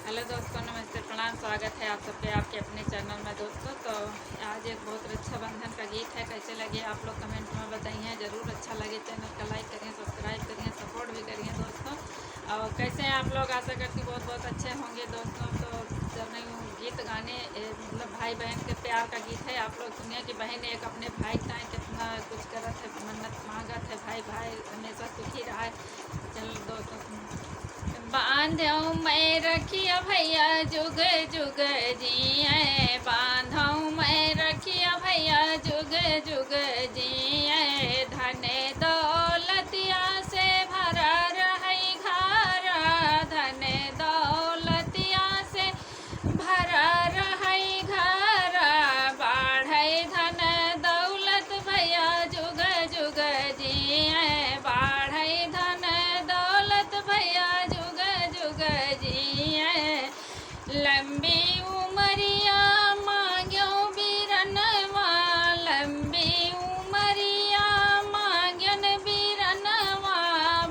Hello दोस्तों, नमस्ते, प्रणाम। स्वागत है आप सबके आपके अपने चैनल में दोस्तों। तो आज एक बहुत रक्षाबंधन का गीत है, कैसे लगे आप लोग कमेंट में बताइए। ज़रूर अच्छा लगे चैनल का लाइक करिए, सब्सक्राइब करिए, सपोर्ट भी करिए दोस्तों। और कैसे हैं आप लोग, आशा करती बहुत बहुत अच्छे होंगे दोस्तों। तो जब नहीं गीत गाने मतलब भाई बहन के प्यार का गीत है। आप लोग सुनिए कि बहन एक अपने भाई का कितना कुछ करत है, मन्नत मांगत है, भाई भाई हमेशा सुखी रहा है। चल दोस्तों, बांधऊ मैं रखिया भैया जुग जुग जिए, बांधऊ मैं रखिया भैया जुग जुग जिए। धन दौलतिया से भरा रही घरा, धन दौलतिया से भरा रही घरा। बाढ़े धन दौलत भैया जुग जुग जिए, बाढ़े धन दौलत भैया जुग जुग जिए। लंबी उमरिया मांग्यो बीरनवा, लंबी उमरिया मांगन बीरनवा।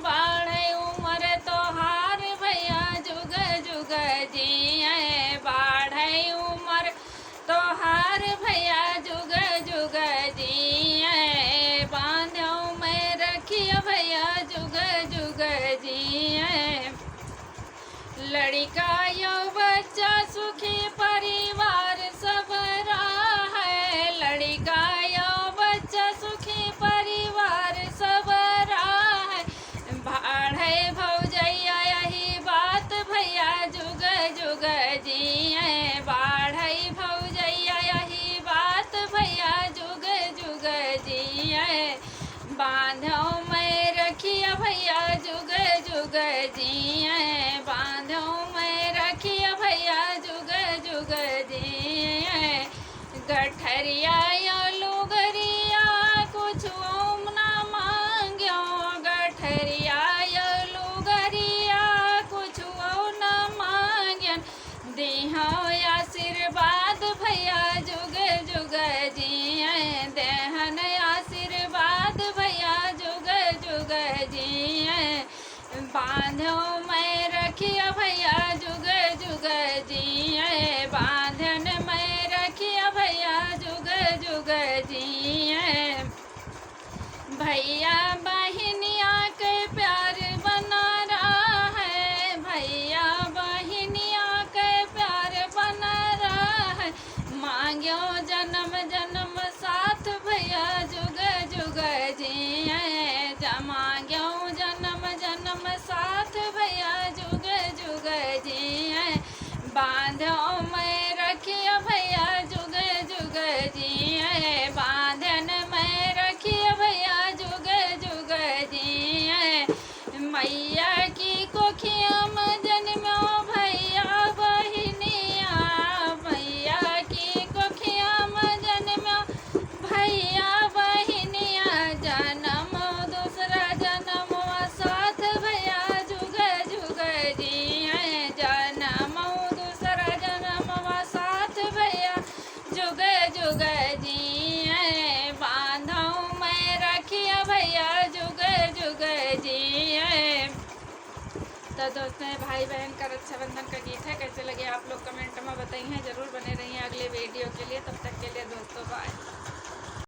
बाढ़े उमर तोहार भैया जुग जुग जिए, बाढ़े उमर तोहार भैया जुग जुग जिए। बांधो मैं रखिया भैया जुग जुग जिए। लड़का यो बच्चा सुखी परिवार सब रहा है, लड़का यो बच्चा सुखी परिवार सब रहा है। भाड़े भौजैया यही बात भैया जुग जुग जिए, बाढ़े भौजैया यही बात भैया जुग जुग जिए। बांधो मैं रखिया भैया जुग जुग जिए, बांधो मैं रखिया भैया जुग जुग जिए। गठरिया या लुगरिया कुछ ओम ना मांग्यो, गठरिया या लुगरिया कुछ ओ न मांग्यन। देहो आशीर्वाद भैया जुग जुग जिए, देहन आशीर्वाद भैया जुग जुग जिए। बांधो मैं रखिया भैया जुग जुग जिए, बांधन मैं रखिया भैया जुग जुग जिए। भैया बहनिया के प्यार बना रहा है, भैया बहनिया के प्यार बना रहा है। मांग्यो जन्म जन्म साथ भैया जुग जुग जिए, मांग्यो जन्म जन्म साथ भैया जुग जुग जिए। बांधो मैं रखिया भैया जुग जुग जिए, बांधन मैं रखिया भैया जुग जुग जिए। मैया की कोखिया में जन्मो भैया बहिनिया, मैया की कोखिया में जन्मो भैया बहिनिया। जन्म दूसरा जन्म साथ भैया जुग जुग जिए, जन्म दूसरा जन्म साथ भैया जुग जुग जिए। बांधो मैं रखिया भैया जुग जुग जिए। तो दोस्तों, भाई बहन का रक्षाबंधन का गीत है, कैसे लगे आप लोग कमेंट में बताइए। ज़रूर बने रहिए अगले वीडियो के लिए। तब तक के लिए दोस्तों बाय।